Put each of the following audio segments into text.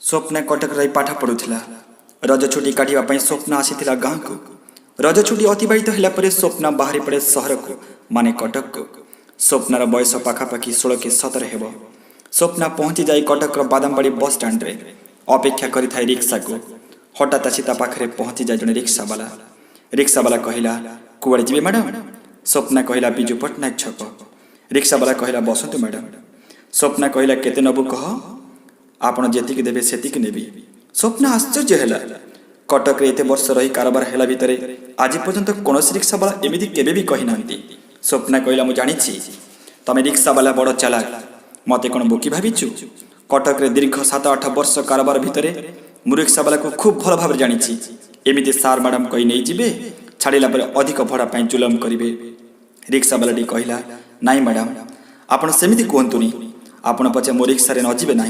स्वप्ना कटक रही पाठ पढ़ुला। रज छुट्टी काटिया स्वप्ना आसीथिला गाँ को। रज छुट्टी अतिबाहित होला परे स्वप्ना बाहरी पड़े सहर को माने कटक को। स्वप्नार बयस पाखापाखि 16 कि 17 हेब। स्वप्ना पहुँची जाए कटक बादामबाड़ी बस स्टाण्ड रे अपेक्षा करिथाए रिक्शा को। हठात आसी ता पाखरे पहुँची जाए जड़े रिक्शावाला कहला कुआड़े जीवे मैडम। स्वप्ना कहला बिजू पट्टनायक छक। रिक्शावाला कहला बसंतु मैडम। स्वप्ना कहला केते नबु कह आपण जेतिक देबे सेतिक नेबी। स्वप्ना आश्चर्य है। कटक एत वर्ष रही कारबार है भितर आज पर्यंत कौन रिक्शावाला एमती केबे भी कही ना। स्वप्ना कहला मु जानी तमें रिक्शावाला बड़ चालाक मते कौन बोकी भाविचु। कटक दीर्घ 7-8 वर्ष कारबार भितर मु रिक्शावाला को खूब भल भाव जानी। एमती सार मैडम कही नहीं जीवे छाड़ा पर अधिक भड़ा जुलम करेंगे। रिक्शावाला कहला नाई मैडम आपड़ सेमती कहतुनि आपण पचे मो रिक्सा नजीबे ना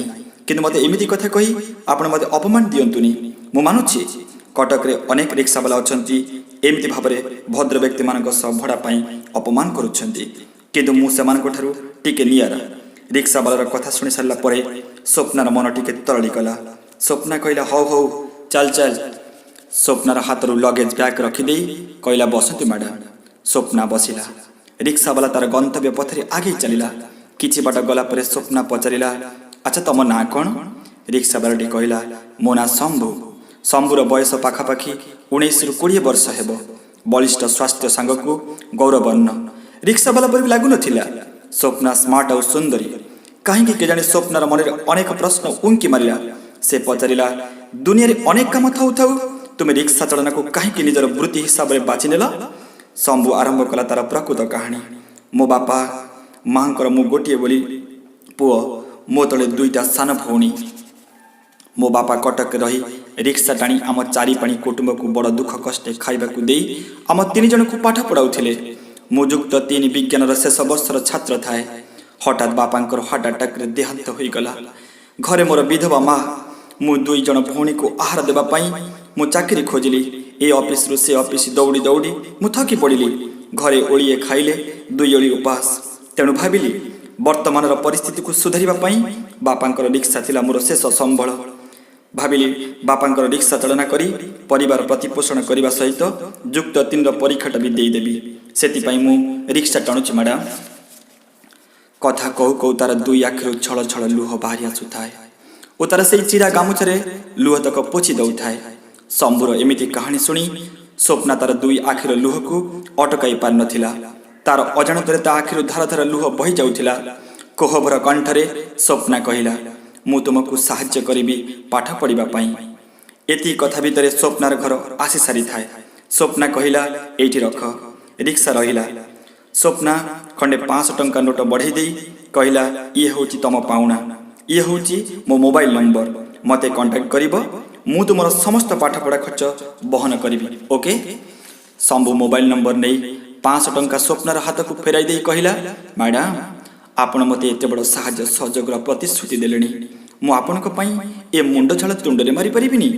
कि मत एमती कथा कही आप मत अपमान दिंतुनि। मु मानुछि कटक अनेक रिक्शावाला अच्छा एमती भाव भद्र व्यक्ति मान भड़ा अपमान करुँच टिके नियारा। रिक्शावालार कथा शुणी सारा पर स्वप्नार मन टिके तरली गला। स्वप्ना कहला हौ हौ चल चल। स्वप्नार हाथ लगेज बैग रखिदे कहला बसंतु मैडम। स्वप्ना बसिला। रिक्शावाला तार गंतव्य पथरे आगे चलिला। किछि बाट गला पर स्वप्ना पचारिला अच्छा तम ना कौन। रिक्शावाला कहला मो ना शंभु। शंभुर बयस पाखापाखि 19 ରୁ 20 वर्ष हेब। बलिष्ठ स्वास्थ्य सांग को गौरवर्ण रिक्शावाला पर भी लागु नथिला। स्वप्ना स्मार्ट और सुंदरी कहीं केजाणी स्वप्नार मन अनेक प्रश्न उंकी मारिला। से पचारिला दुनिया रे अनेक काम थाउ थाउ तुम रिक्शा चलना को कहीं निजर वृत्ति हिसाब से बाछि नेला। शंभु आरंभ कला तार प्रकृत कहानी। मो बापा माँ मु गोटे बोली पुओ मो तले 2टा सान भौणी। मो बापा कटक रही रिक्शा टाणी आम चारिपाणी कुटुंब को बड़ दुख कष्टे खाइबा को देई आम 3 जन को पाठ पढ़ाउथिले। मु युक्त 3 विज्ञान शेष वर्षर छात्र थाए। हठात बापांकर हार्ट अटैक देहांत हो गला। घरे मोर विधवा माँ मु 2 जन भौणी को आहार देबा पाई मु चाकरी खोजिली। ए ऑफिस रु से ऑफिस दौड़ी दौड़ी मु थकी पड़िली। घरे ओलिए खाइले 2 ओली उपास। तेणु भाविली वर्तमान परिस्थिति को सुधारिबा पाई बापांकर रिक्शा थिला मोर शेष संबल। भाविली बापांकर रिक्शा चालना करी परिवार प्रतिपोषण करने सहित युक्त 3 परीक्षाट भी देदेवी से मु रिक्शा टाणुची मैडम। कथा कहू कहू तार 2 आखिर छल छल लुह बाहरी आसुए और तार से चिरा गामुछे लुह तक पोछि दौथाए। शंभुर एमिति कहानी शुणी स्वप्ना तार 2 आखिर लुह को अटकाई पार नथिला। तार अजाणतरे ता आखिर धार धार लुह बही जाउथिला। कोहभर कंठरे स्वप्ना कहला मु तुमको साहाय्य करिबी पाठ पढ़िबा पाई। एति कथा भितर स्वप्नार घर आसी सारी थाए। स्वप्ना कहला एठी रख। रिक्शा रहिला। स्वप्ना खंडे 500 टंका नोट बढ़ाई दे कहला ये होची तम पाउना ये होची मो मोबाइल नंबर मते कांटेक्ट करिबो मु तुमर समस्त पाठ पढ़ा खर्च बहन करिबी ओके। शंभु मोबाइल नंबर नहीं 500 टंका स्वप्नार हाथ को फेराई दे कहला मैडम आपण मते एते बड़ साहाय्य सहयोगर प्रतिश्रुति देलेनी मु आपनक पई ए मुंड छाल तुंडरे मारी परिबिनी।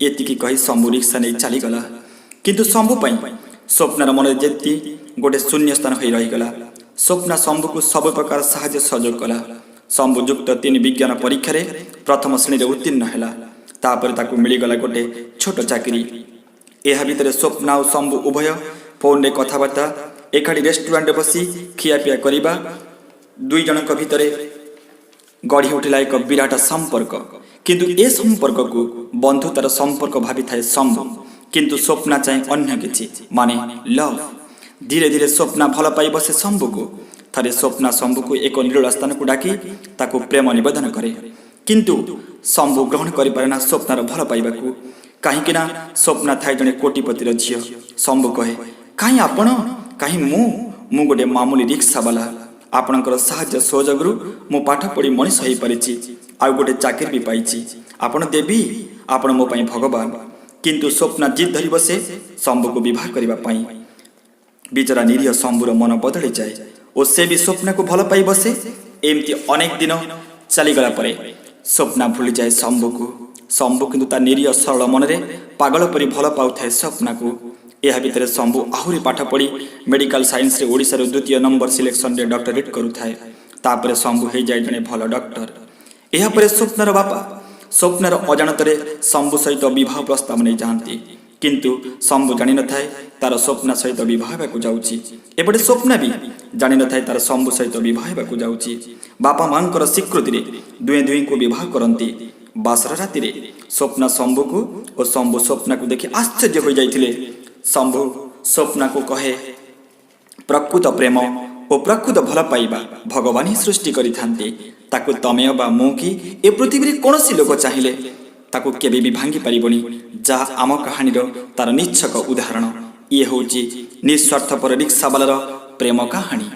एतिकी कही शंभु रिक्शा नहीं चली गला। किंतु शंभु पई स्वप्नार मन जेति गोटे शून्य स्थान हो रहीगला। स्वप्ना शंभु को सब प्रकार साहाय्य सहयोग कला। शंभु युक्त 3 विज्ञान परीक्षा रे प्रथम श्रेणी उत्तीर्ण हैला। तापर ताकू मिलीगला गोटे छोट चाकरी। एहा भितर स्वप्ना और शंभु उभय फोन रे कथबार्ता एकाठी रेस्टोरेंट बसी खियापिया करिबा 2 जनक भितर गढ़ी उठिला एक विराट संपर्क। किंतु ए संपर्क को बंधुतार संपर्क भावी थाए शंभु। किंतु स्वप्ना चाहे अन्य किछि माने लव। धीरे धीरे स्वप्ना भल पाई बसे शंभु को। थरे स्वप्ना शंभु को एक निरोला स्थान को डाकी ताकू प्रेम निवेदन करे। किंतु शंभु ग्रहण करि पारेना स्वप्नार भल पाइबाकू। कहीं स्वप्ना थाए जने कोटिपतिर झियो। शंभु कहे कहीं आपण कहीं मु गोटे मामूली रिक्शावाला आपणकर साहाय्य सहयोगरु मो पाठ पढ़ी मनीष हो पारिछि आउ गोटे चाकरी भी पाइछि आपण देवी आपण मो पई भगवान। किंतु स्वप्ना जिद धरी बसे शंभु को विवाह करबा पई। बिचरा निरीह शंभुर मन बदली जाए और से भी स्वप्ना को भल पाई बसे। एमती अनेक दिन चलीगला परे स्वप्ना भूली जाए शंभु को। शंभु किंतु ता निरीह सरल मन रे पागल परी भल पाउथाए स्वप्ना को। यह भितर शंभु आहुरी पाठ पढ़ी मेडिकल साइंस रे ओडिसा रो 2य नंबर सिलेक्शन रे डॉक्टरेट करुथाए। तापर शंभु हो जाए जने भल डॉक्टर। यह पर स्वप्नार बापा ସ୍ୱପ୍ନର ଅଜାଣତରେ ଶମ୍ଭୁ ସହିତ ବିବାହ ପ୍ରସ୍ତାବ ନେଇ ଯାଆନ୍ତି। କିନ୍ତୁ ଶମ୍ଭୁ ଜାଣିନଥାଏ ତାର ସ୍ୱପ୍ନା ସହିତ ବିବାହ ହେବାକୁ ଯାଉଛି। ଏପଟେ ସ୍ୱପ୍ନା ବି ଜାଣିନଥାଏ ତାର ଶମ୍ଭୁ ସହିତ ବିବାହ ହେବାକୁ ଯାଉଛି। ବାପା ମାଙ୍କର ସ୍ୱୀକୃତିରେ ଦୁହେଁ ଦୁହିଁଙ୍କୁ ବିବାହ କରନ୍ତି। ବାସର ରାତିରେ ସ୍ୱପ୍ନା ଶମ୍ଭୁକୁ ଓ ଶମ୍ଭୁ ସ୍ୱପ୍ନାକୁ ଦେଖି ଆଶ୍ଚର୍ଯ୍ୟ ହୋଇଯାଇଥିଲେ। ଶମ୍ଭୁ ସ୍ୱପ୍ନାକୁ କହେ, ପ୍ରକୃତ ପ୍ରେମ ଓ ପ୍ରକୃତ ଭଲ ପାଇବା ଭଗବାନ ହିଁ ସୃଷ୍ଟି କରିଥାନ୍ତି। ତାକୁ ତମେ ଅବା ମୁଁ କି ଏ ପୃଥିବୀରେ କୌଣସି ଲୋକ ଚାହିଁଲେ ତାକୁ କେବେ ବି ଭାଙ୍ଗି ପାରିବନି, ଯାହା ଆମ କାହାଣୀର ତାର ନିଚ୍ଛକ ଉଦାହରଣ। ଇଏ ହେଉଛି ନିଃସ୍ୱାର୍ଥପର ରିକ୍ସାବାଲାର ପ୍ରେମ କାହାଣୀ।